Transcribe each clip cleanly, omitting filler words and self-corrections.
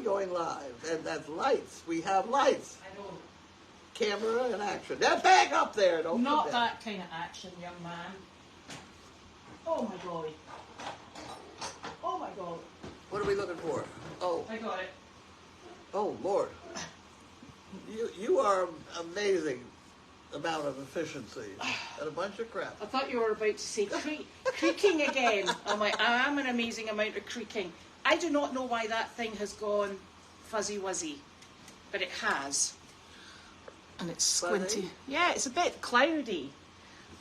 going live, and that's lights. We have lights. I know. Camera and action. Now back up there. Don't Not forget. that kind of action, young man. Oh my golly. Oh my golly. What are we looking for? Oh, I got it. oh Lord. You are amazing amount of efficiency and a bunch of crap. I thought you were about to say creaking again. I'm like, I am an amazing amount of creaking. I do not know why that thing has gone fuzzy wuzzy, but it has. And it's squinty. Fuzzy? Yeah, it's a bit cloudy.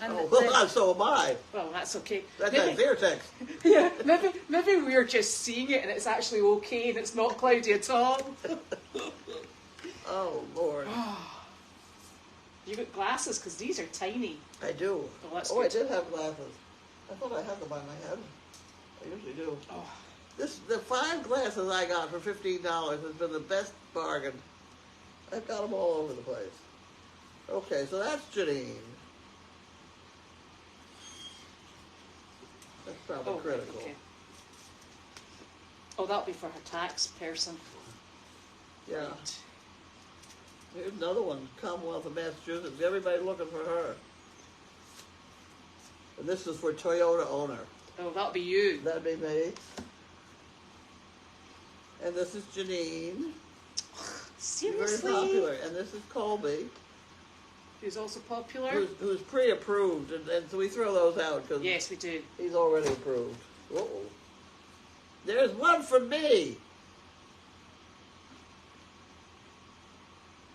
And Oh, well, so am I. well, that's okay. That's Maybe- Xertex. Yeah, maybe we're just seeing it and it's actually okay and it's not cloudy at all. Oh, Lord. You got glasses because these are tiny. I do. Oh, that's I good. did have glasses. I thought I had them by my head. I usually do. Oh, The 5 glasses I got for $15 has been the best bargain. I've got them all over the place. Okay, so that's Janine. That's probably critical. okay. Oh, that'll be for her tax person. Yeah. Right. Here's another one, Commonwealth of Massachusetts. Everybody looking for her. And this is for Toyota owner. Oh, that'll be you. That'd be me. And this is Janine. Seriously? Very popular. And this is Colby, Who's also popular? who's pre-approved. And so we throw those out because Yes, we do. he's already approved. Uh-oh. There's one for me.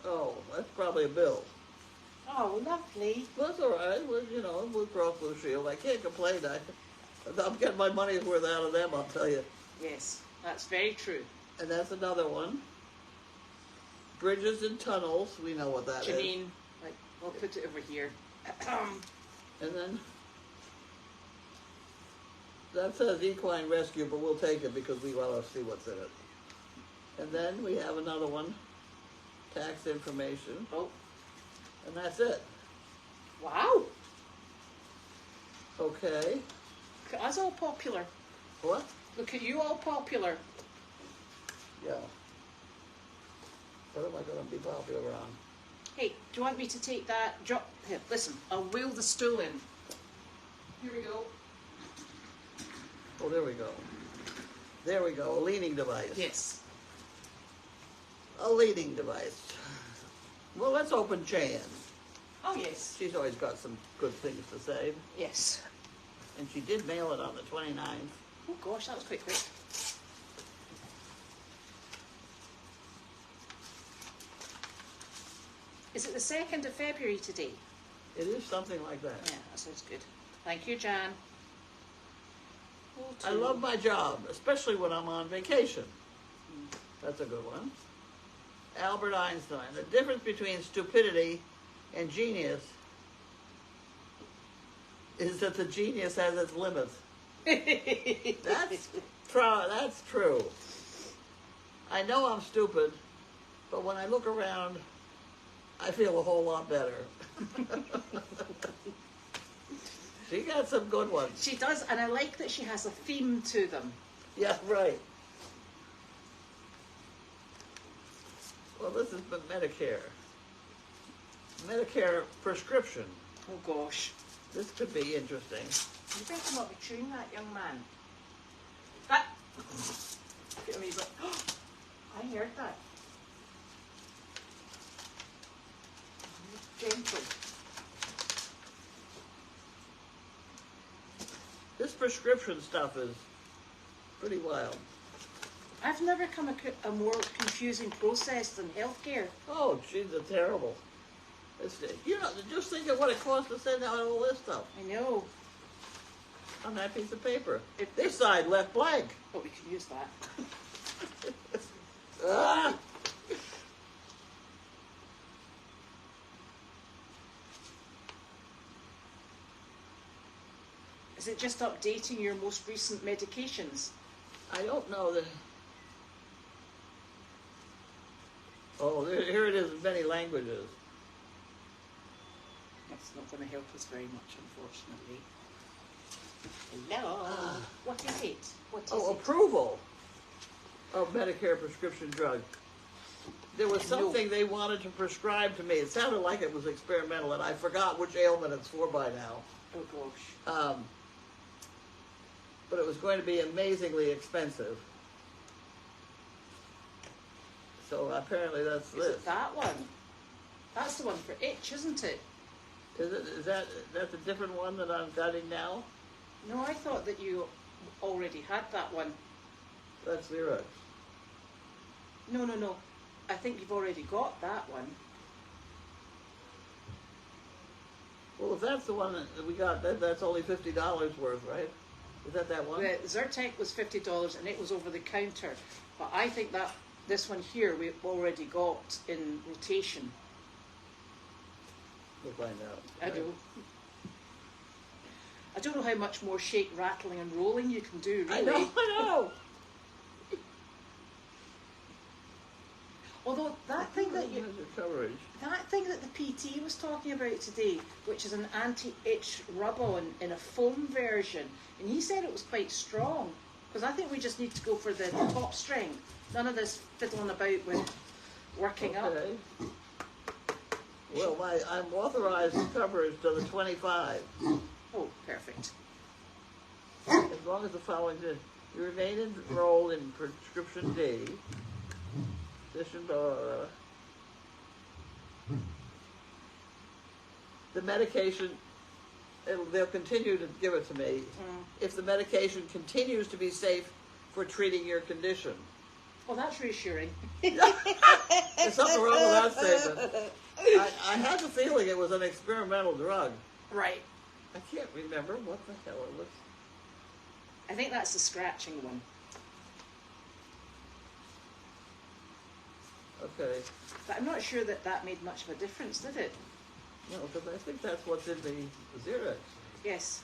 Oh, that's probably a bill. Oh, lovely. Well, that's all right. Well, you know, Blue Cross Blue Shield. I can't complain. I'm getting my money's worth out of them, I'll tell you. Yes, that's very true. And that's another one. Bridges and tunnels. We know what that is. Janine, like, I'll put it over here. And then that says equine rescue, but we'll take it because we want to see what's in it. And then we have another one. Tax information. Oh, And that's it. wow. Okay. Look at us all popular. What? Look at you all popular. Yeah. What am I going to be popular on? Hey, do you want me to take that? Drop. Here, listen, I'll wheel the stool in. Here we go. Oh, there we go. There we go. A leaning device. Yes. A leaning device. Well, let's open Jan. Oh, yes. She's always got some good things to say. Yes. And she did mail it on the 29th. Oh, gosh, that was quite quick. Is it the 2nd of February today? It is something like that. Yeah, that sounds good. Thank you, Jan. I love my job, especially when I'm on vacation. That's a good one. Albert Einstein. The difference between stupidity and genius is that the genius has its limits. That's true. I know I'm stupid, but when I look around, I feel a whole lot better. She got some good ones. She does, and I like that she has a theme to them. Yeah, right. Well, this is the Medicare. Medicare prescription. Oh, gosh. This could be interesting. You better not be chewing that, young man. That. Look at me, he's like, oh, I heard that. Gentle. This prescription stuff is pretty wild. I've never come a more confusing process than healthcare. Oh, geez, it's terrible. You know, just think of what it costs to send out all this stuff I know. on that piece of paper. This side left blank. But we can use that. Ah! Is it just updating your most recent medications? I don't know that. Oh, here it is in many languages. That's not going to help us very much, unfortunately. Hello. What is it? What is Oh, it? approval. of Medicare prescription drug. There was something they wanted to prescribe to me. It sounded like it was experimental, and I forgot which ailment it's for by now. Oh gosh. But it was going to be amazingly expensive. So apparently that's Is it that one? That's the one for itch, isn't it? Is that's a different one that I'm getting now? No, I thought that you already had that one. That's Xerox. No. I think you've already got that one. Well, if that's the one that we got, that's only $50 worth, right? Is that one? The Zyrtec was $50 and it was over the counter. But I think that this one here we've already got in rotation. We'll find out. I do. I don't know how much more shake, rattling and rolling you can do, really. I know. Although that thing that coverage. that thing that the PT was talking about today, which is an anti-itch rub-on in a foam version, and he said it was quite strong. Because I think we just need to go for the top strength. None of this fiddling about with working up. Well, I'm authorized coverage to the 25. Oh, perfect. As long as the following, you remain enrolled in prescription D. The medication, they'll continue to give it to me if the medication continues to be safe for treating your condition. Well, that's reassuring. There's something wrong with that statement. I had the feeling it was an experimental drug. Right. I can't remember what the hell it was. I think that's the scratching one. Okay. But I'm not sure that that made much of a difference, did it? No, because I think that's what's in the Xerox. Yes.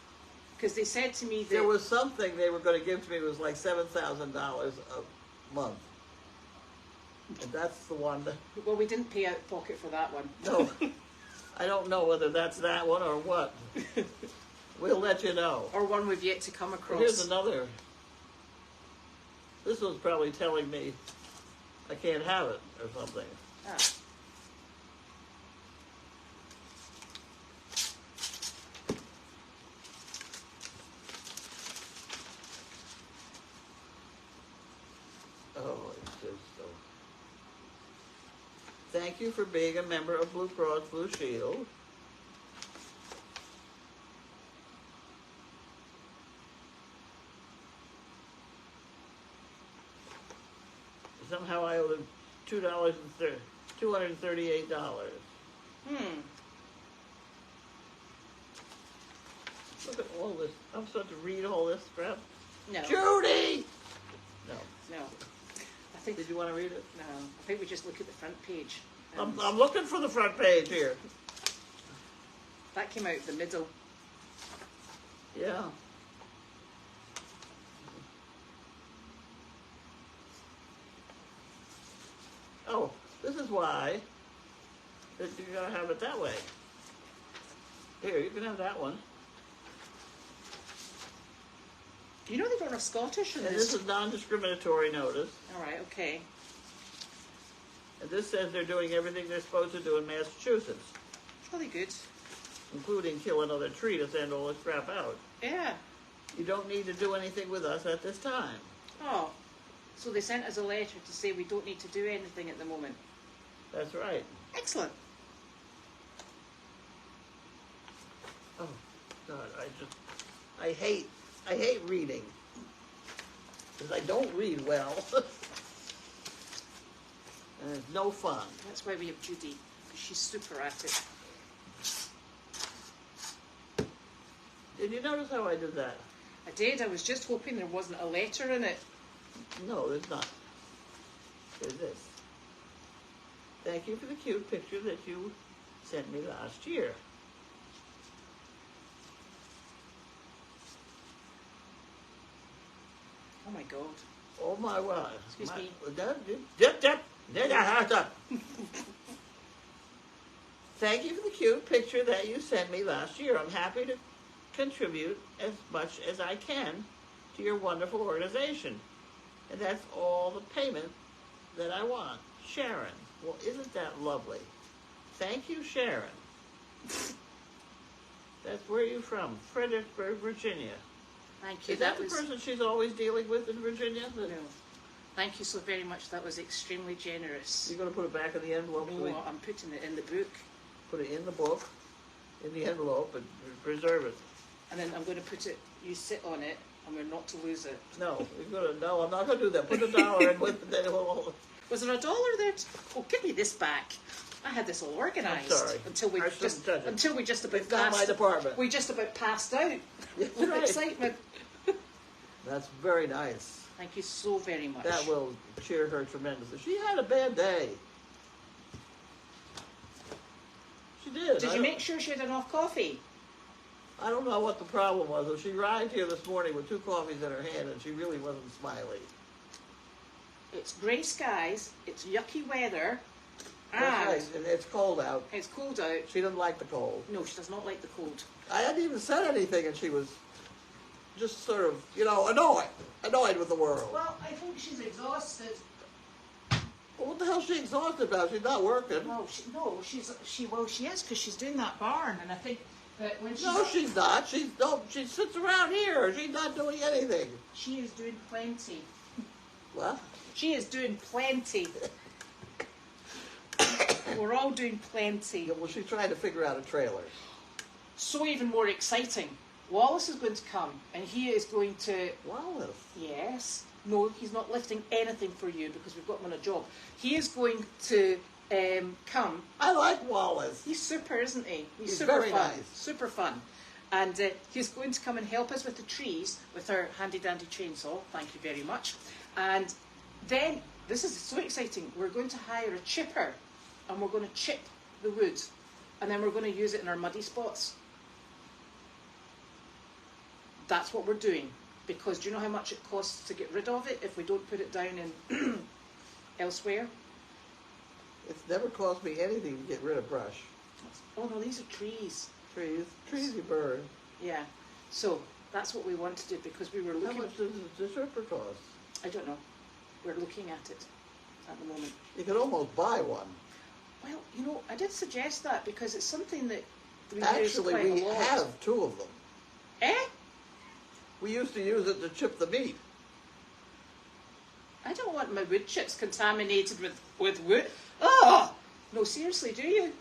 Because they said to me that... There was something they were going to give to me. It was like $7,000 a month. And that's the one that... Well, we didn't pay out of pocket for that one. No. I don't know whether that's that one or what. We'll let you know. Or one we've yet to come across. Here's another. This one's probably telling me I can't have it or something. Ah. Oh, it says so. Thank you for being a member of Blue Cross Blue Shield. Somehow I owe them $238. Look at all this. I'm supposed to read all this crap. No. Judy! No. No. I think... Did you want to read it? No. I think we just look at the front page. I'm looking for the front page here. That came out the middle. Yeah. Oh, this is why that you're going to have it that way. Here, you can have that one. You know they don't have Scottish in And this. this is non-discriminatory notice. All right, okay. And this says they're doing everything they're supposed to do in Massachusetts, It's really good. including kill another tree to send all this crap out. Yeah. You don't need to do anything with us at this time. Oh. So they sent us a letter to say we don't need to do anything at the moment. That's right. Excellent. Oh, God, I hate reading. Because I don't read well. And it's no fun. That's why we have Judy, because she's super at it. Did you notice how I did that? I did. I was just hoping there wasn't a letter in it. No, there's not. There's this. Thank you for the cute picture that you sent me last year. Oh my God. Oh my word. Excuse me. Thank you for the cute picture that you sent me last year. I'm happy to contribute as much as I can to your wonderful organization. And that's all the payment that I want. Sharon. Well, isn't that lovely? Thank you, Sharon. That's where you're from, Fredericksburg, Virginia. Thank you. Is that the person she's always dealing with in Virginia? No. Thank you so very much. That was extremely generous. You're going to put it back in the envelope? No, I'm putting it in the book. Put it in the book, in the envelope, and preserve it. And then I'm going to put it, you sit on it, and we're not to lose it. No, no, I'm not going to do that. Put the dollar in with it. Was there $1 there? Oh, give me this back. I had this all organised. I'm sorry. Until we just about it's not my department. We just about passed out That's with right. excitement. That's very nice. Thank you so very much. That will cheer her tremendously. She had a bad day. She did. Did you make sure she had enough coffee? I don't know what the problem was. She arrived here this morning with 2 coffees in her hand, and she really wasn't smiley. It's grey skies, it's yucky weather, That's right, and it's cold out. it's cold out. She doesn't like the cold. No, she does not like the cold. I hadn't even said anything, and she was just sort of, annoyed with the world. Well, I think she's exhausted. Well, what the hell is she exhausted about? She's not working. No, she is because she's doing that barn, and I think that when she's No, she's not. She sits around here. She's not doing anything. she is doing plenty. What? She is doing plenty. We're all doing plenty. Yeah, well, she's trying to figure out a trailer. So even more exciting. Wallace is going to come, and he is going to... Wallace? Yes. No, he's not lifting anything for you because we've got him on a job. He is going to come. I like Wallace. He's super, isn't he? He's super very fun. nice. Super fun. And he's going to come and help us with the trees with our handy-dandy chainsaw. Thank you very much. And then, this is so exciting, we're going to hire a chipper and we're going to chip the wood. And then we're going to use it in our muddy spots. That's what we're doing. Because do you know how much it costs to get rid of it if we don't put it down in elsewhere? It's never cost me anything to get rid of brush. Oh no, these are trees. Trees you burn. Yeah. So that's what we want to do because we were How looking. much does the chipper cost? I don't know. We're looking at it at the moment. You could almost buy one. Well, I did suggest that because it's something that we use Actually, quite we a lot. have 2 of them. Eh? We used to use it to chip the meat. I don't want my wood chips contaminated with wood. Oh! No, seriously, do you?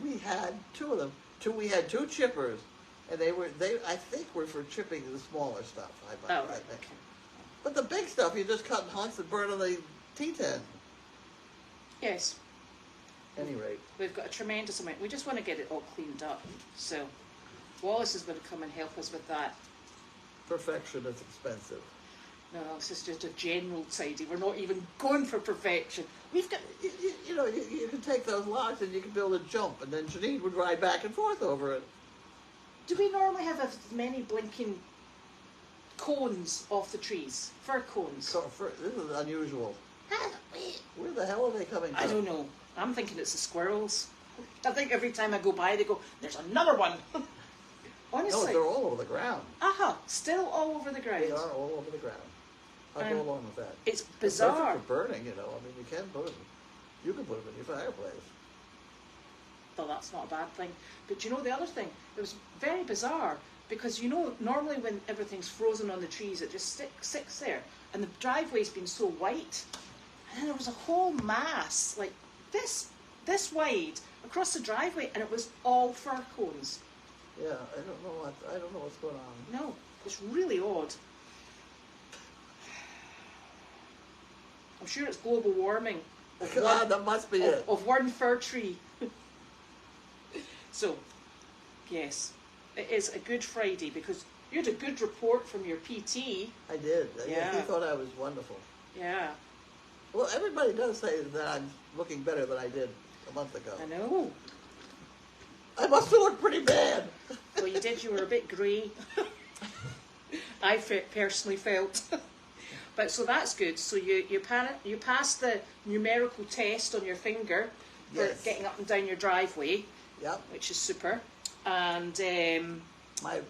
We had 2 of them. We had 2 chippers, and they I think were for chipping the smaller stuff. I Right. think. Okay. But the big stuff, you just cut in hunks and burn on the T10. Yes. At any rate. We've got a tremendous amount. We just want to get it all cleaned up. So, Wallace is going to come and help us with that. Perfection is expensive. No, this is just a general tidy. We're not even going for perfection. We've got... You can take those logs and you can build a jump, and then Janine would ride back and forth over it. Do we normally have as many blinking cones off the trees? Fir cones? This is unusual. Where the hell are they coming from? I don't know. I'm thinking it's the squirrels. I think every time I go by, they go, "There's another one." Honestly. No, they're all over the ground. Still all over the ground. They are all over the ground. I'll go along with that. It's They're bizarre. perfect for burning, I mean, you can put them. You can put them in your fireplace. Well, that's not a bad thing. But the other thing, it was very bizarre because normally when everything's frozen on the trees, it just sits there. And the driveway's been so white. And then there was a whole mass, like this wide, across the driveway, and it was all fir cones. Yeah, I don't know what's going on. No, it's really odd. I'm sure it's global warming. That must be it. Of one fir tree. So, yes, it is a Good Friday because you had a good report from your PT. I did. Yeah. He thought I was wonderful. Yeah. Well, everybody does say that I'm looking better than I did a month ago. I know. I must have looked pretty bad. Well, you did. You were a bit grey. I personally felt. But so that's good. So you passed the numerical test on your finger for Yes. getting up and down your driveway. Yep. Which is super. And I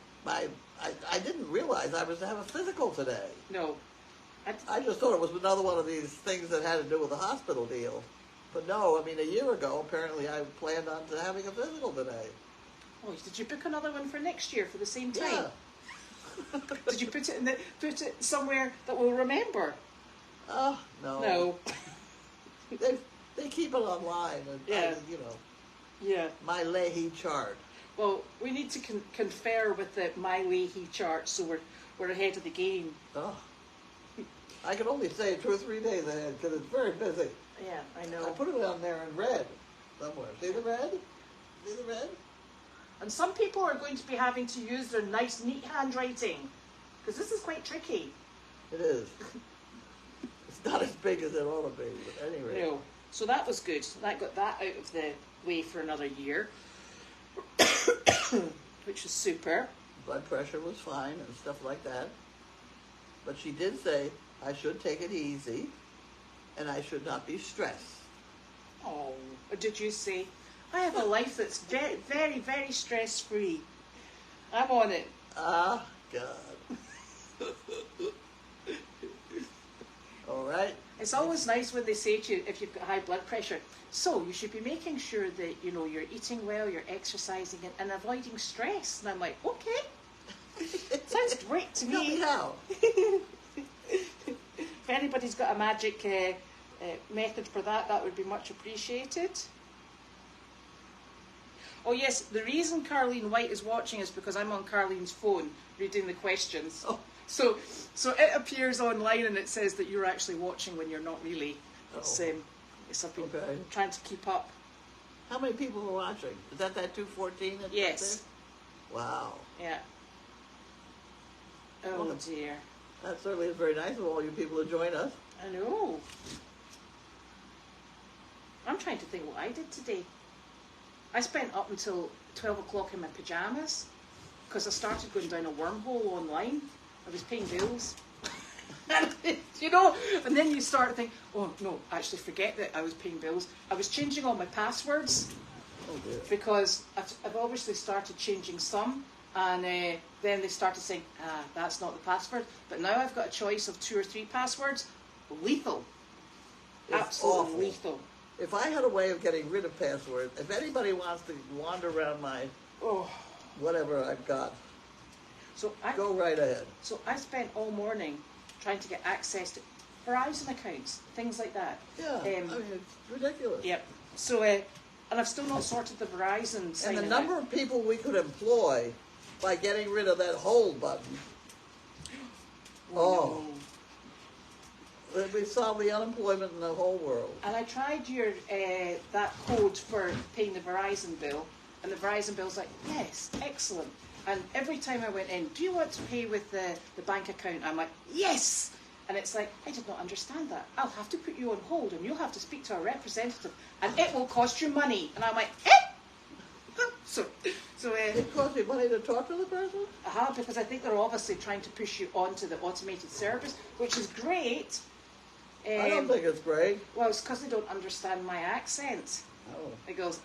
didn't realize I was to have a physical today. no, I just thought it was another one of these things that had to do with the hospital deal. But no, I mean, a year ago, apparently I planned on having a physical today. Oh, did you book another one for next year for the same time? Yeah. Did you put it somewhere that we'll remember? Oh, no. No. They keep it online, and Yeah. you know, Yeah. my Leahy chart. Well, we need to confer with the My Leahy chart, so we're ahead of the game. Oh, I can only say 2 or 3 days ahead because it's very busy. Yeah, I I know. put it on there in red somewhere. See the red? See the red? And some people are going to be having to use their nice, neat handwriting, because this is quite tricky. It is. It's not as big as it ought to be, but anyway. No. So that was good. That got that out of the way for another year, which was super. Blood pressure was fine and stuff like that. But she did say I should take it easy and I should not be stressed. Oh, or did you say, I have a life that's very, very, very stress-free. I'm on it. Ah, God. All right. It's always nice when they say to you, if you've got high blood pressure, so you should be making sure that, you know, you're eating well, you're exercising and avoiding stress. And I'm like, okay. Sounds great to Tell me me. how. If anybody's got a magic method for that, that would be much appreciated. Oh yes, the reason Carlene White is watching is because I'm on Carlene's phone reading the questions. Oh. So it appears online and it says that you're actually watching when you're not really. It's, Oh. I've been Okay. trying to keep up. How many people are watching? Is that 214? That's Yes. there? Wow. Yeah. Oh Well, dear. That certainly is very nice of all you people to join us. I know. I'm trying to think what I did today. I spent up until 12 o'clock in my pyjamas because I started going down a wormhole online. I was paying bills. You know, and then you start to think, oh no, actually forget that I was paying bills. I was changing all my passwords Oh dear. because I've obviously started changing some, and then they started saying, that's not the password. But now I've got a choice of 2 or 3 passwords. Lethal. It's Absolutely awful. lethal. If I had a way of getting rid of passwords, if anybody wants to wander around my Oh, whatever I've got, so go right ahead. So I spent all morning trying to get access to Verizon accounts, things like that. Yeah, I mean, it's ridiculous. Yep. So, and I've still not sorted the Verizon sign. And the number of people we could employ by getting rid of that hold button. Oh. We solve the unemployment in the whole world. And I tried your that code for paying the Verizon bill, and the Verizon bill's like, yes, excellent. And every time I went in, do you want to pay with the bank account? I'm like, yes! And it's like, I did not understand that. I'll have to put you on hold and you'll have to speak to a representative and it will cost you money. And I'm like, eh? So It costs you money to talk to the person? because I think they're obviously trying to push you onto the automated service, which is great. I don't think it's great. Well, it's because they don't understand my accent. Oh. It goes,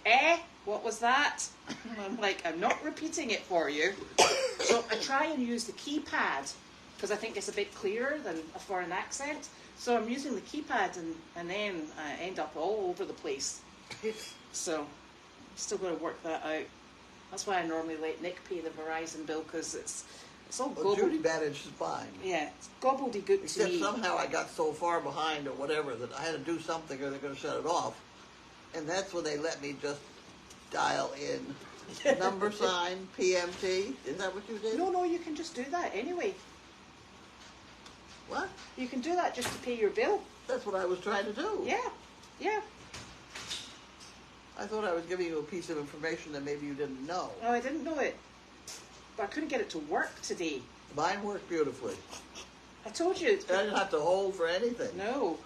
what was that? And I'm like, I'm not repeating it for you. So I try and use the keypad because I think it's a bit clearer than a foreign accent. So I'm using the keypad and then I end up all over the place. So I'm still going to work that out. That's why I normally let Nick pay the Verizon bill because it's all Well, Judy managed fine. Yeah, it's gobbledygook to Except me. somehow I got so far behind or whatever that I had to do something or they're going to shut it off. And that's when they let me just dial in number sign PMT. Is that what you did? No, you can just do that anyway. What? You can do that just to pay your bill. That's what I was trying to do. Yeah. I thought I was giving you a piece of information that maybe you didn't know. No, I didn't know it. But I couldn't get it to work today. Mine worked beautifully. I told you. I didn't have to hold for anything. No.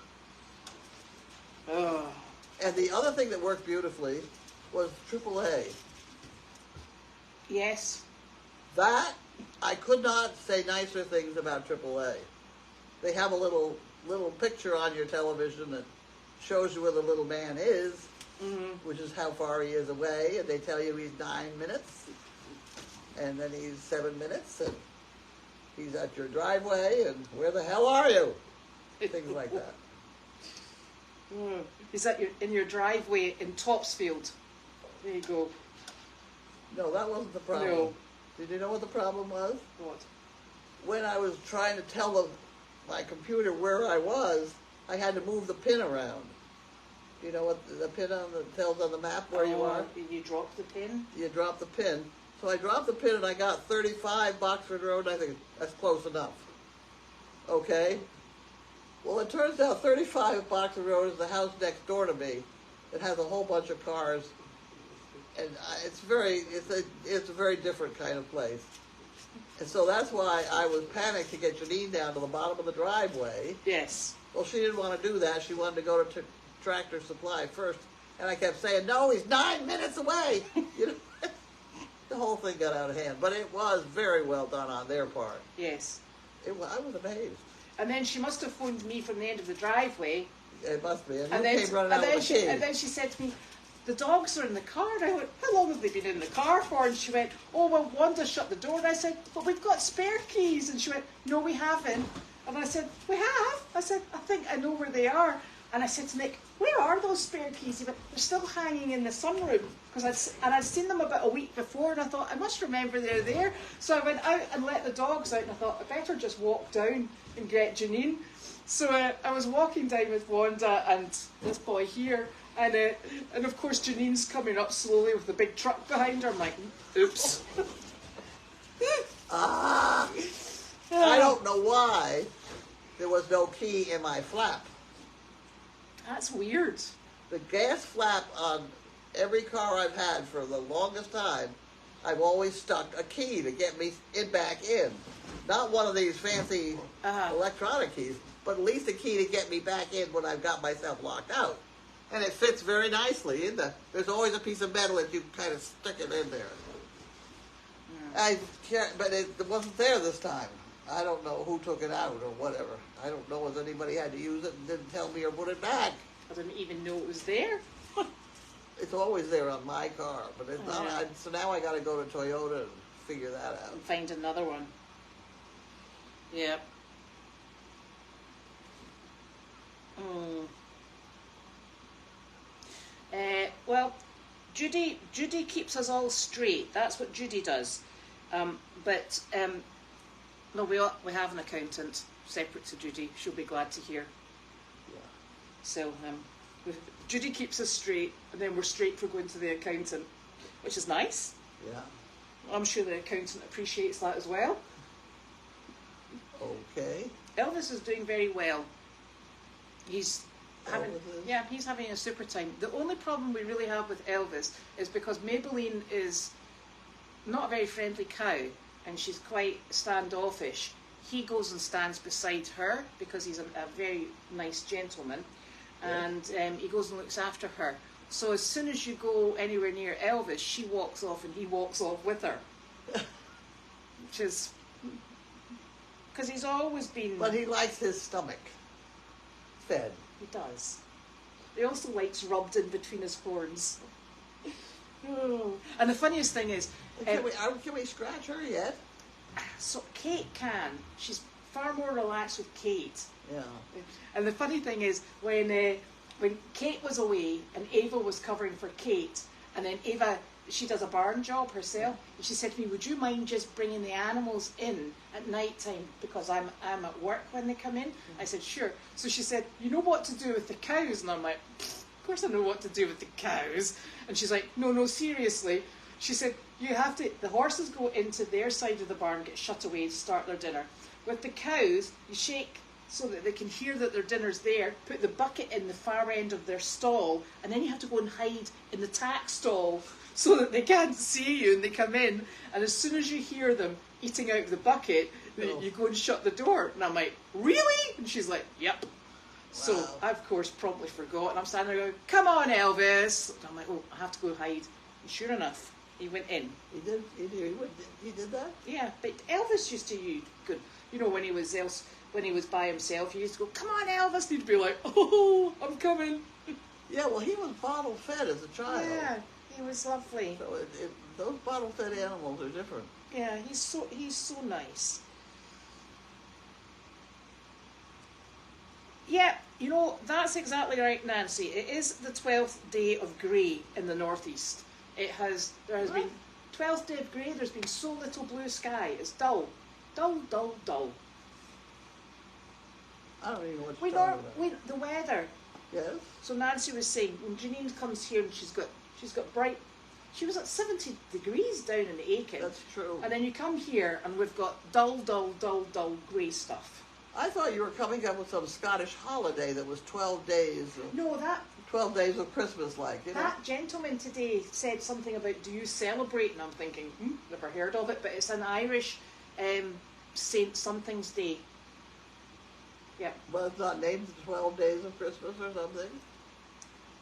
Oh. And the other thing that worked beautifully was AAA. Yes. That, I could not say nicer things about AAA. They have a little picture on your television that shows you where the little man is, which is how far he is away, and they tell you he's 9 minutes, and then he's 7 minutes, and he's at your driveway, and where the hell are you? things like that. Is that in your driveway in Topsfield? There you go. No, that wasn't the problem. No. Did you know what the problem was? What? When I was trying to tell my computer where I was, I had to move the pin around. You know what the pin tells on the map where you are? You drop the pin? You drop the pin. So I dropped the pin and I got 35 Boxford Road. I think that's close enough. Okay? Well, it turns out 35 Boxford Road is the house next door to me. It has a whole bunch of cars. And it's a very different kind of place. And so that's why I was panicked to get Janine down to the bottom of the driveway. Yes. Well, she didn't want to do that. She wanted to go to Tractor Supply first. And I kept saying, no, he's 9 minutes away. You know, the whole thing got out of hand. But it was very well done on their part. Yes. I was amazed. And then she must have phoned me from the end of the driveway. It must be. And then, you came running out with a key. And then she said to me, the dogs are in the car. And I went, how long have they been in the car for? And she went, oh, well, Wanda shut the door. And I said, but we've got spare keys. And she went, no, we haven't. And I said, we have? I said, I think I know where they are. And I said to Nick, where are those spare keys? He went, they're still hanging in the sunroom. I'd seen them about a week before, and I thought, I must remember they're there. So I went out and let the dogs out, and I thought, I better just walk down and get Janine. So I was walking down with Wanda and this boy here, and of course Janine's coming up slowly with the big truck behind her. I'm like, oops. I don't know why there was no key in my flap. That's weird. The gas flap on every car I've had for the longest time, I've always stuck a key to get me back in. Not one of these fancy electronic keys, but at least a key to get me back in when I've got myself locked out. And it fits very nicely. There's always a piece of metal that you kind of stick it in there. But it wasn't there this time. I don't know who took it out or whatever. I don't know if anybody had to use it and didn't tell me or put it back. I didn't even know it was there. It's always there on my car, but it's not. So now I got to go to Toyota and figure that out. And find another one. Yep. Well, Judy keeps us all straight. That's what Judy does. No, we have an accountant separate to Judy. She'll be glad to hear. Yeah. So Judy keeps us straight, and then we're straight for going to the accountant, which is nice. Yeah. I'm sure the accountant appreciates that as well. Okay. Elvis is doing very well. He's having a super time. The only problem we really have with Elvis is because Maybelline is not a very friendly cow, and she's quite standoffish. He goes and stands beside her because he's a very nice gentleman, and he goes and looks after her. So as soon as you go anywhere near Elvis, she walks off and he walks off with her. Which is... because he's always been... But he likes his stomach fed. He does. He also likes rubbed in between his horns. Oh. And the funniest thing is... Can we scratch her yet? So Kate can. She's far more relaxed with Kate. Yeah. And the funny thing is, when Kate was away and Ava was covering for Kate, and then Ava, she does a barn job herself, and she said to me, would you mind just bringing the animals in at night time because I'm at work when they come in? I said, sure. So she said, you know what to do with the cows? And I'm like, of course I know what to do with the cows. And she's like, no, seriously. She said, the horses go into their side of the barn, get shut away to start their dinner. With the cows, you shake so that they can hear that their dinner's there, put the bucket in the far end of their stall, and then you have to go and hide in the tack stall so that they can't see you and they come in. And as soon as you hear them eating out of the bucket, you go and shut the door. And I'm like, really? And she's like, yep. Wow. So I, of course, promptly forgot. And I'm standing there going, come on, Elvis. And I'm like, oh, I have to go hide. And sure enough, he went in. He did that? Yeah, but Elvis used to good. You know, when he was by himself, he used to go, come on, Elvis. And he'd be like, oh, I'm coming. Yeah, well, he was bottle fed as a child. Yeah, he was lovely. So those bottle fed animals are different. Yeah, he's so nice. Yeah, you know, that's exactly right, Nancy. It is the 12th day of grey in the northeast. There has been 12th day of grey, there's been so little blue sky. It's dull. Dull, dull, dull. I don't even know what you're talking about. The weather. Yes? So Nancy was saying, when Janine comes here and she's got bright, she was at 70 degrees down in Aiken. That's true. And then you come here and we've got dull, dull, dull, dull grey stuff. I thought you were coming up with some Scottish holiday that was 12 days. No, 12 days of Christmas, like, you know? that gentleman today said something about, do you celebrate? And I'm thinking, never heard of it, but it's an Irish Saint Something's Day. Yeah. Well, it's not named 12 days of Christmas or something?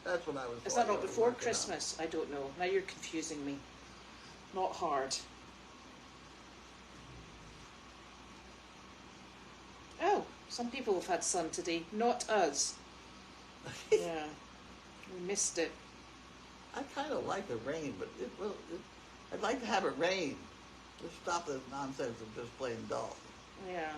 That's what I was. Is that not before Christmas? I don't know. Now you're confusing me. Not hard. Oh, some people have had sun today. Not us. Yeah. We missed it. I kind of like the rain, but I'd like to have it rain to stop this nonsense of just plain dull. Yeah.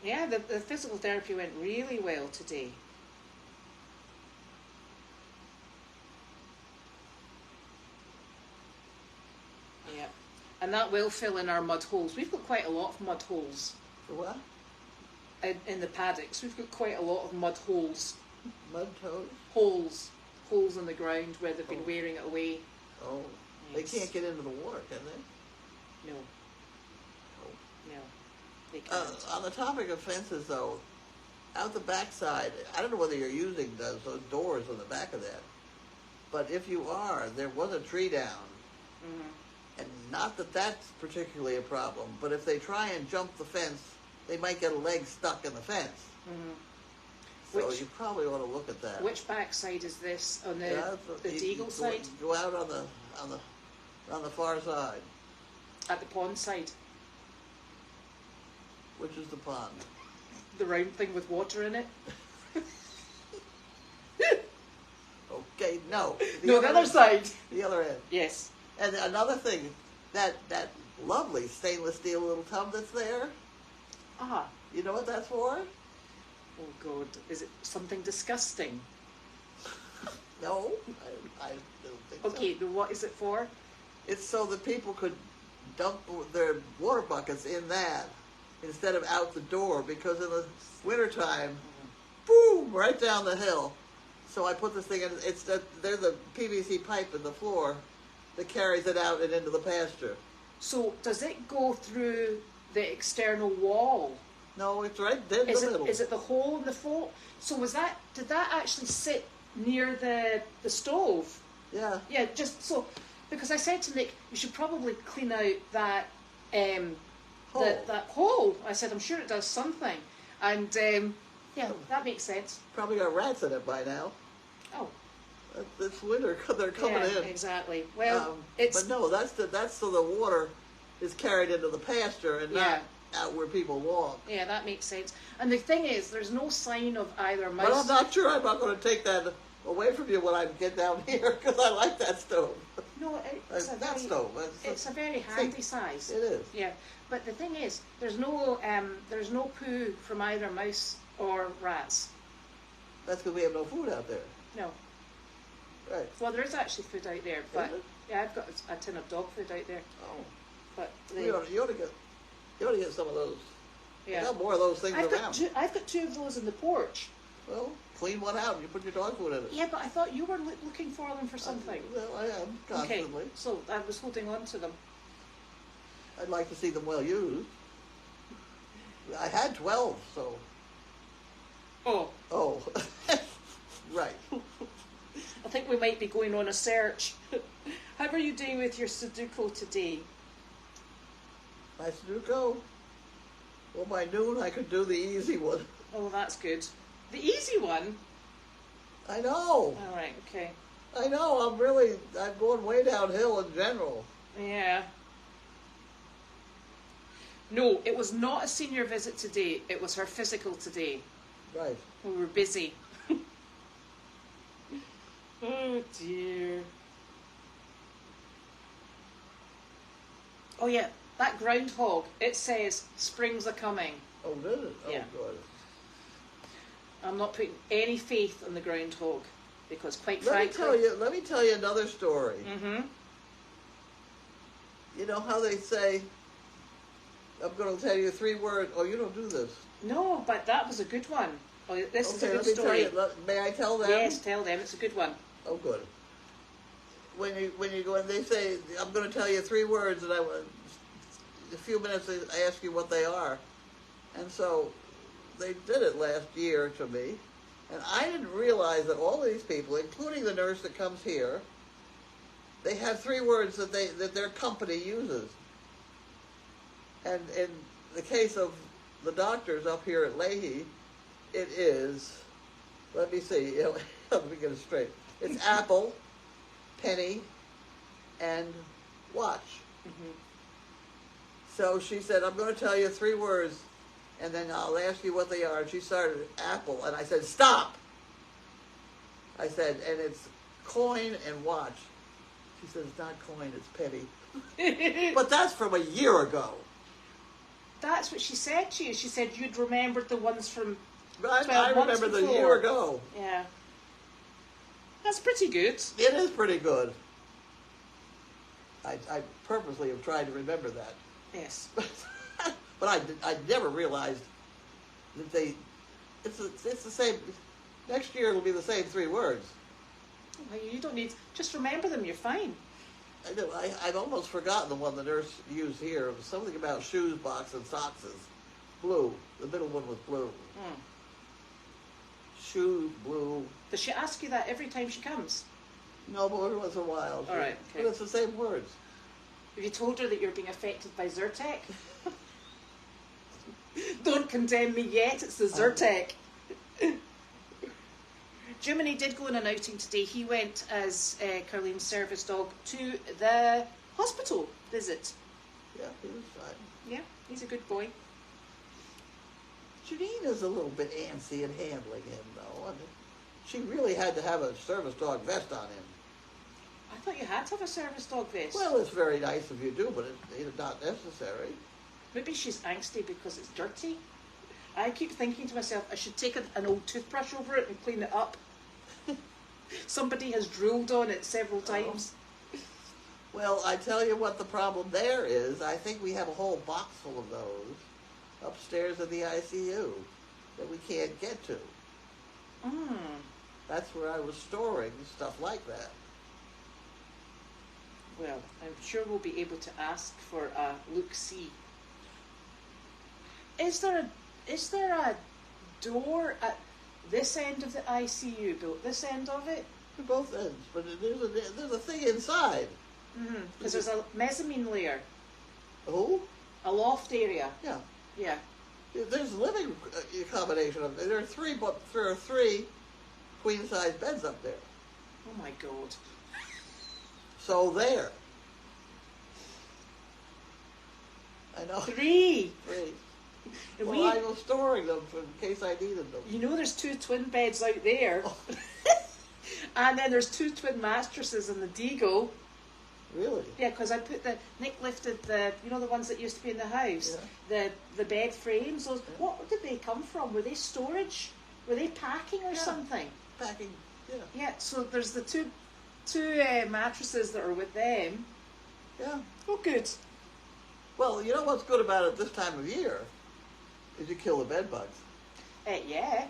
Yeah, the physical therapy went really well today. Yeah. And that will fill in our mud holes. We've got quite a lot of mud holes. The what? In the paddocks. We've got quite a lot of mud holes. Mud toes? Holes in the ground where they've been wearing it away. Oh. Yes. They can't get into the water, can they? No. Oh. No. They can't. On the topic of fences, though, out the backside, I don't know whether you're using those doors on the back of that, but if you are, there was a tree down. Mm-hmm. And not that that's particularly a problem, but if they try and jump the fence, they might get a leg stuck in the fence. Mm-hmm. So you probably ought to look at that. Which backside is this? On the Deagle side? Go out on the far side. At the pond side? Which is the pond? The round thing with water in it? Okay, no. The other side. The other end. Yes. And another thing, that lovely stainless steel little tub that's there. Ah. You know what that's for? Oh God, is it something disgusting? No, I don't think so. Okay, then what is it for? It's so that people could dump their water buckets in that instead of out the door, because in the wintertime, boom, right down the hill. So I put this thing in, there's a PVC pipe in the floor that carries it out and into the pasture. So does it go through the external wall? No, it's right there in the middle. Is it the hole in the floor? So did that actually sit near the stove? Yeah. Yeah, just so, because I said to Nick, you should probably clean out that Hole. that hole. I said, I'm sure it does something. And yeah, that makes sense. Probably got rats in it by now. Oh. It's winter, they're coming in. Exactly. Well, but no, that's so the water is carried into the pasture and not out where people walk. Yeah, that makes sense. And the thing is, there's no sign of either mouse. But I'm not sure I'm not going to take that away from you when I get down here, because I like that stove. No, it's a very handy size. It is. Yeah, but the thing is, there's no poo from either mouse or rats. That's because we have no food out there. No. Right. Well, there is actually food out there, but yeah, I've got a tin of dog food out there. Oh. But You ought to get some of those. Yeah. You got more of those things around. I've got two of those in the porch. Well, clean one out and you put your dog food in it. Yeah, but I thought you were looking for them for something. Well, I am, constantly. Okay, so I was holding on to them. I'd like to see them well used. I had 12, so... Oh. Right. I think we might be going on a search. How are you doing with your Sudoku today? My Sudoku? Well, by noon I could do the easy one. Oh, that's good. The easy one? I know. All right, okay. I know, I'm going way downhill in general. Yeah. No, it was not a senior visit today. It was her physical today. Right. We were busy. Oh, dear. Oh, yeah. that groundhog, it says spring's a coming. Oh, did it? Oh, Yeah. good. I'm not putting any faith in the groundhog because, quite Let frankly, me tell you another story. Mm-hmm. You know how they say, I'm going to tell you 3 words. Oh, you don't do this. No, but that was a good one. Oh, this is a Okay, good let me story. tell you. May I tell them? Yes, tell them. It's a good one. Oh, good. When you go and they say, I'm going to tell you 3 words, and a few minutes I ask you what they are, and so they did it last year to me, and I didn't realize that all these people, including the nurse that comes here, they have 3 words that their company uses. And in the case of the doctors up here at Leahy, it is, let me see, let me get it straight. It's apple, penny, and watch. Mm-hmm. So she said, I'm going to tell you 3 words, and then I'll ask you what they are. And she started apple, and I said, stop! I said, and it's coin and watch. She said, it's not coin, it's penny. But that's from a year ago. That's what she said to you. She said you'd remembered the ones from I 12 months remember the before. year ago. Yeah. That's pretty good. It is pretty good. I purposely have tried to remember that. Yes. But I never realized that it's the same. Next year it'll be the same 3 words. Well, you don't need, just remember them, you're fine. I know. I've almost forgotten the one the nurse used here. It was something about shoes, box, and socks. Blue. The middle one was blue. Mm. Shoe, blue. Does she ask you that every time she comes? No, but every once in a while. All right, okay. But it's the same words. Have you told her that you're being affected by Zyrtec? Don't condemn me yet, it's the Zyrtec. Jiminy did go on an outing today. He went as Carlene's service dog to the hospital visit. Yeah, he was fine. Yeah, he's a good boy. Janine is a little bit antsy in handling him, though. I mean, she really had to have a service dog vest on him. I thought you had to have a service dog vest. Well, it's very nice if you do, but it's not necessary. Maybe she's angsty because it's dirty. I keep thinking to myself, I should take an old toothbrush over it and clean it up. Somebody has drooled on it several times. Well, I tell you what the problem there is. I think we have a whole box full of those upstairs in the ICU that we can't get to. Mm. That's where I was storing stuff like that. Well, I'm sure we'll be able to ask for a look-see. Is there a door at this end of the ICU, Bill? This end of it? To both ends, but there's a thing inside. Because there's a mezzanine layer, Oh? a loft area. Yeah. Yeah. There's living accommodation up there. There are three queen-size beds up there. Oh my God. So there. I know. 3. 3. And Well, I was storing them in case I needed them. you know there's 2 twin beds out there. Oh. And then there's 2 twin mattresses in the Deagle. Really? Yeah, because Nick lifted the ones that used to be in the house, the bed frames. Those, what did they come from? Were they storage? Were they packing or something? Packing, yeah. Yeah, so there's the two mattresses that are with them. Yeah. Oh, good. Well, you know what's good about it this time of year? Is you kill the bed bugs. Yeah.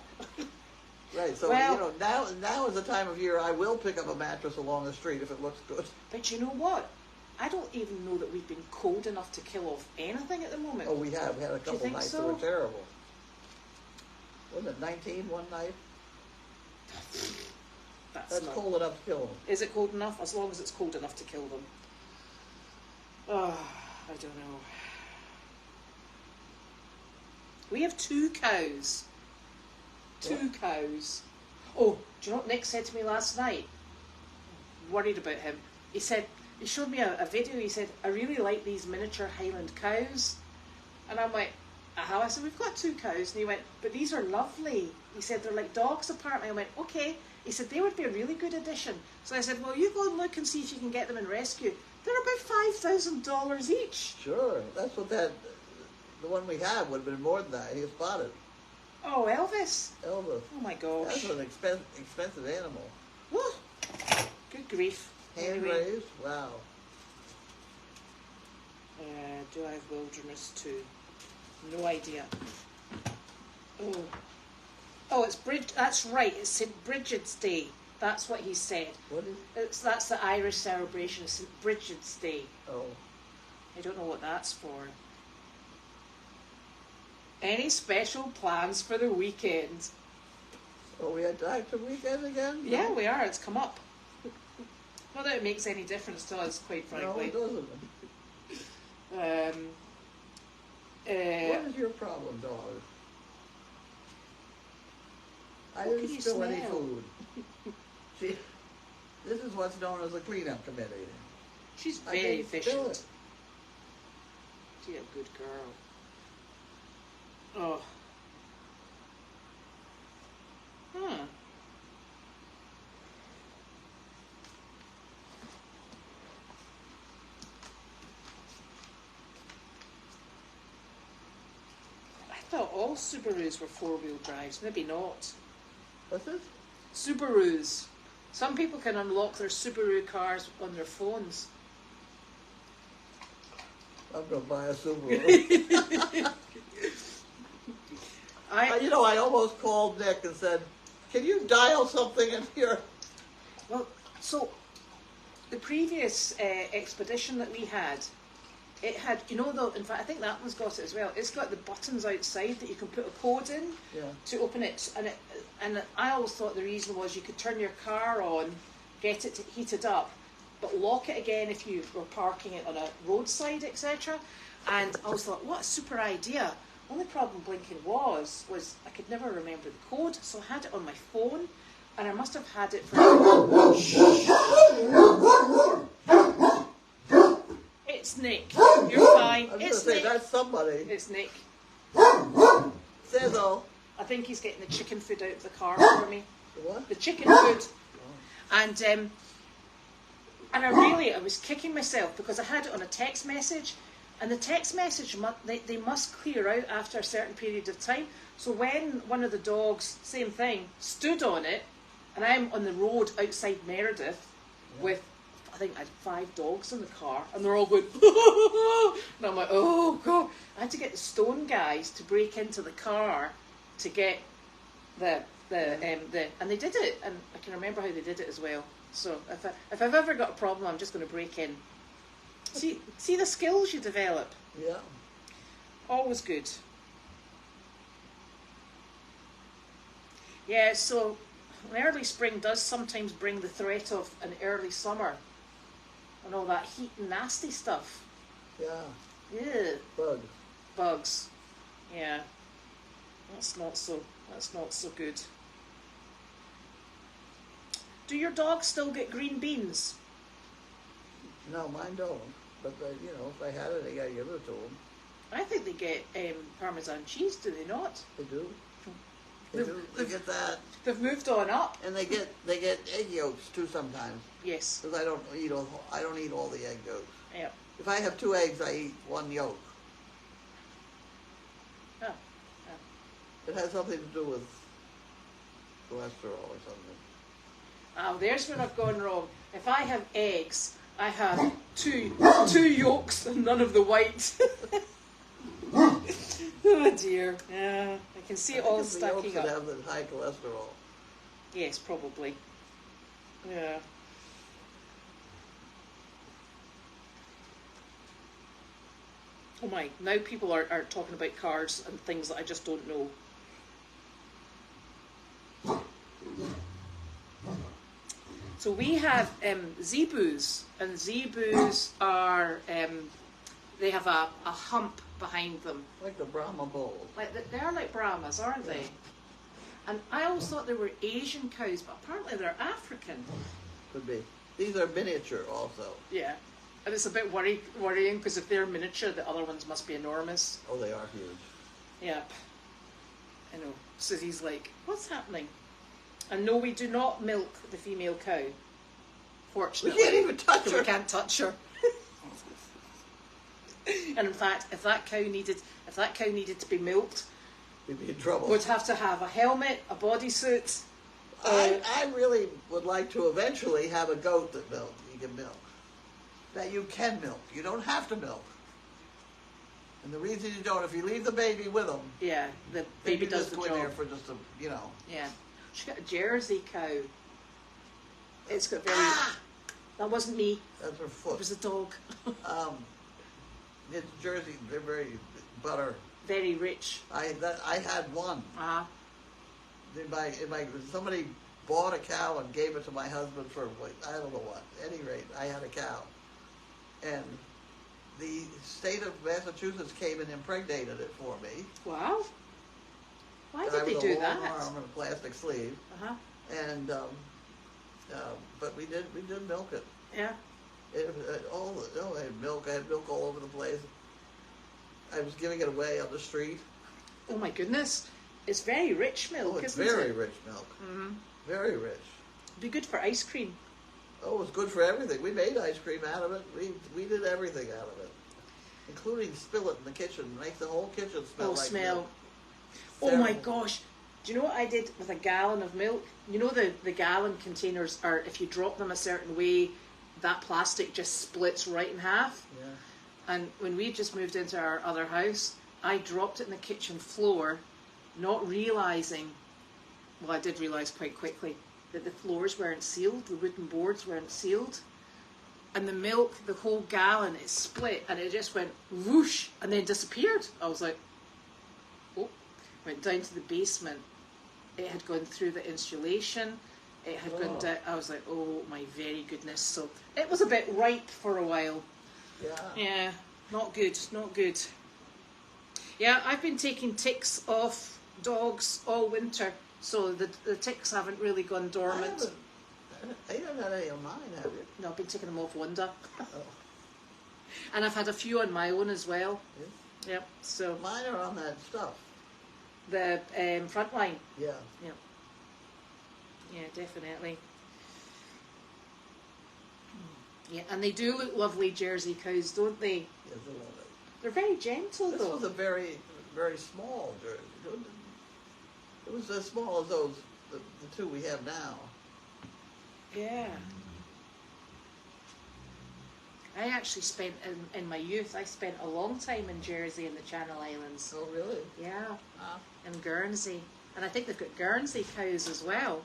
Right, so, Well, now is the time of year I will pick up a mattress along the street if it looks good. But you know what? I don't even know that we've been cold enough to kill off anything at the moment. Oh, we have. We had a couple think nights so? that were terrible. Wasn't it 19 one night? That's not cold enough to kill them. Is it cold enough? As long as it's cold enough to kill them. Oh, I don't know. We have 2 cows. 2 cows. Oh, do you know what Nick said to me last night? Worried about him. He showed me a video. He said, I really like these miniature Highland cows. And I'm like, I said, we've got 2 cows. And he went, but these are lovely. He said, they're like dogs apparently. I went, okay. He said, they would be a really good addition. So I said, well, you go and look and see if you can get them in rescue. They're about $5,000 each. Sure, that's what the one we had would have been more than that. He was spotted. Oh, Elvis. Elvis. Oh my gosh. That's an expensive animal. Woo. Good grief. Hand Anyway. raised? Wow. Do I have wilderness too? No idea. Oh. Oh, it's that's right. It's St. Bridget's Day. That's what he said. What is? That's the Irish celebration of St. Bridget's Day. Oh. I don't know what that's for. Any special plans for the weekend? Oh, we had back to weekend again? Yeah, we are. It's come up. Not that it makes any difference to us, quite frankly. No, it doesn't. What is your problem, dog? I What didn't can you spill any smell? food. This is what's known as a cleanup committee. She's I very didn't spill efficient. it. She's a good girl. Oh. Hmm. I thought all Subarus were four-wheel drives. Maybe not. What's this? Subarus. Some people can unlock their Subaru cars on their phones. I'm going to buy a Subaru. I almost called Nick and said, can you dial something in here? Well, so the previous expedition that we had, it had, in fact, I think that one's got it as well. It's got the buttons outside that you can put a code in to open it. And I always thought the reason was you could turn your car on, get it heated up, but lock it again if you were parking it on a roadside, etc. And I always thought, what a super idea. Only problem blinking was I could never remember the code, so I had it on my phone, and I must have had it for... It's Nick. You're fine. I was It's going to say, Nick. that's somebody. It's Nick. Sizzle. I think he's getting the chicken food out of the car for me. The what? The chicken food. And I was kicking myself because I had it on a text message, and the text message, they must clear out after a certain period of time. So when one of the dogs, same thing, stood on it, and I'm on the road outside Meredith with, I think I had 5 dogs in the car, and they're all going, and I'm like, oh God. I had to get the stone guys to break into the car to get and they did it, and I can remember how they did it as well. So if I've ever got a problem, I'm just going to break in. See the skills you develop. Yeah. Always good. Yeah, so an early spring does sometimes bring the threat of an early summer and all that heat and nasty stuff. Yeah. Yeah. Bugs. Yeah. That's not so good. Do your dogs still get green beans? No, mine don't. But, if I had it, I got to give it to them. I think they get Parmesan cheese, do they not? They do. They do. They get that. They've moved on up. And they get egg yolks too sometimes. Yes. Because I don't eat all the egg yolks. Yeah. If I have 2 eggs, I eat 1 yolk. Oh. It has something to do with cholesterol or something. Oh, there's where I've gone wrong. If I have eggs, I have two yolks and none of the white. Oh dear. Yeah, I can see it all stacking up. The yolks that have the high cholesterol. Yes, probably. Yeah. Oh my, now people are talking about cars and things that I just don't know. So we have zebus, and zebus are, they have a hump behind them. Like the Brahma bull. They're like Brahmas, aren't they? And I always thought they were Asian cows, but apparently they're African. Could be. These are miniature also. Yeah. And it's a bit worrying because if they're miniature, the other ones must be enormous. Oh, they are huge. Yep. I know. So he's like, what's happening? And no, we do not milk the female cow. Fortunately. We can't even touch her. We can't touch her. And in fact, if that cow needed to be milked, we'd be in trouble. we'd have to have a helmet, a bodysuit. I really would like to eventually have a goat that you can milk. That you can milk. You don't have to milk. And the reason you don't, if you leave the baby with them, Yeah, the baby does just the go in job. there for just a, Yeah, she got a Jersey cow. It's got very. That wasn't me. That's her It foot. was a dog. It's Jersey. They're very butter. Very rich. I had one. Ah. Somebody bought a cow and gave it to my husband for I don't know what. At any rate, I had a cow, and the state of Massachusetts came and impregnated it for me. Wow. Why And did I they was do a long that? arm and a plastic sleeve, and but we did milk it. Yeah. I had milk all over the place. I was giving it away on the street. Oh my goodness. It's very rich milk, Oh, it's isn't very it? rich milk. Mm-hmm. Very rich. Be good for ice cream. Oh, it's good for everything. We made ice cream out of it. We did everything out of it, including spill it in the kitchen, make the whole kitchen smell like milk. Oh my gosh. Do you know what I did with a gallon of milk? You know the gallon containers are, if you drop them a certain way, that plastic just splits right in half. Yeah. And when we just moved into our other house, I dropped it in the kitchen floor, not realising, well, I did realise quite quickly, that the floors weren't sealed, the wooden boards weren't sealed. And the milk, the whole gallon, it split and it just went whoosh and then disappeared. I was like, oh. Went down to the basement. It had gone through the insulation. It had gone down. I was like, oh my very goodness. So it was a bit ripe for a while. Yeah. Yeah, not good, not good. Yeah, I've been taking ticks off dogs all winter, so the ticks haven't really gone dormant. You haven't had any of mine, have you? No, I've been taking them off wonder. Oh. And I've had a few on my own as well. Yeah. Yep, so Mine are on that stuff. the front line. Yeah. Yep. Yeah, definitely. Yeah, and they do look lovely, Jersey cows, don't they? Yes, I love it. They're very gentle, This though. was a very, very small Jersey. It was as small as those, the two we have now. Yeah. I actually spent, in my youth, I spent a long time in Jersey and the Channel Islands. Oh, really? Yeah, Ah. in Guernsey. And I think they've got Guernsey cows as well,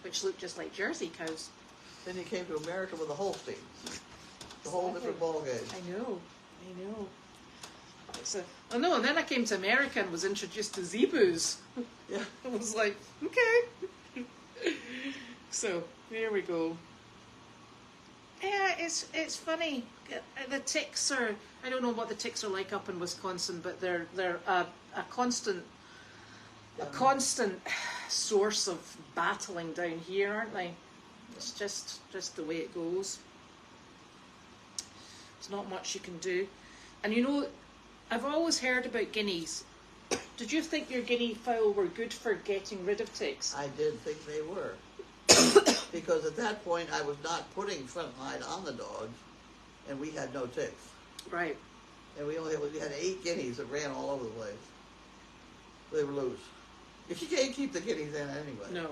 which look just like Jersey cows. Then you came to America with the Holsteins. The whole different ballgame. I know. I know, and then I came to America and was introduced to zebus. Yeah. I was like, okay. So, there we go. Yeah, it's funny. The ticks are, I don't know what the ticks are like up in Wisconsin, but they're a constant source of battling down here, aren't they? It's just the way it goes. There's not much you can do. And you know, I've always heard about guineas. Did you think your guinea fowl were good for getting rid of ticks? I did think they were. Because at that point I was not putting frontline on the dogs, and we had no ticks. Right. And we had 8 guineas that ran all over the place. They were loose. You can't keep the guineas in anyway. No.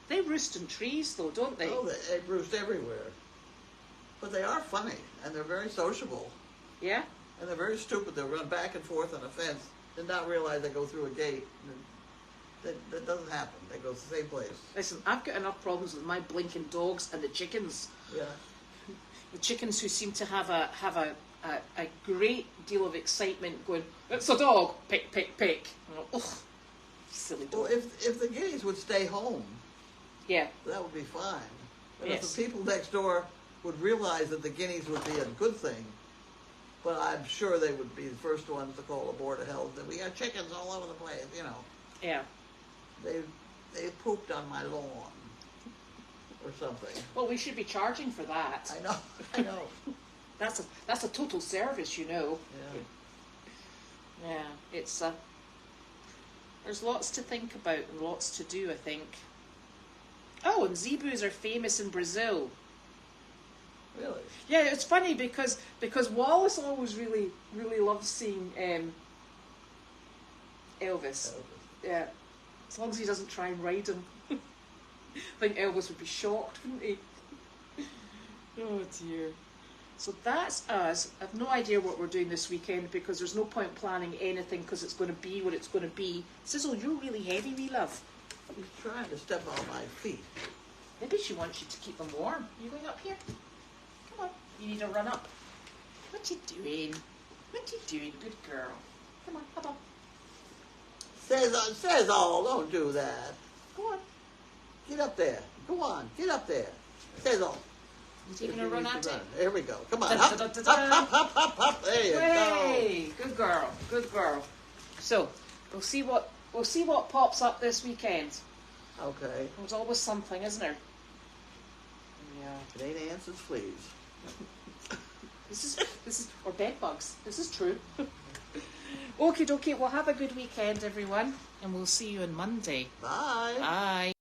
They roost in trees though, don't they? Oh, they roost everywhere. But they are funny, and they're very sociable. Yeah? And they're very stupid. They'll run back and forth on a fence and not realize they go through a gate. That doesn't happen. They go to the same place. Listen, I've got enough problems with my blinking dogs and the chickens. Yeah. The chickens who seem to have a great deal of excitement going, it's a dog, pick, pick, pick. Oh, silly dog. Well, if the guineas would stay home, Yeah. that would be fine. But Yes. if the people next door would realize that the guineas would be a good thing, but I'm sure they would be the first ones to call the Board of Health that we got chickens all over the place, you know. Yeah. They pooped on my lawn or something. Well, we should be charging for that. I know. That's a total service, you know. Yeah. Yeah, it's there's lots to think about and lots to do, I think. Oh, and zebus are famous in Brazil. Really? Yeah, it's funny because Wallace always really loves seeing Elvis. Yeah, as long as he doesn't try and ride him. I think Elvis would be shocked, wouldn't he? Oh dear. So that's us. I've no idea what we're doing this weekend because there's no point planning anything because it's going to be what it's going to be. Sizzle, you're really heavy, wee love. He's trying to step on my feet. Maybe she wants you to keep them warm. Are you going up here? Come on. You need to run up. What you doing? What you doing? Good girl. Come on, come on. Says all, don't do that. Go on. Get up there. Go on, get up there. Says all. You taking a run at it? Here we go. Come on. Da, Hop, da, da, da, hop, hop, hop, hop. There you Hey, good girl. Good girl. So, we'll see what pops up this weekend. go. Okay. There's always something, isn't there? Yeah. It ain't ants, it's fleas. This is or bed bugs. This is true. Okie dokie. Well, have a good weekend, everyone, and we'll see you on Monday. Bye. Bye.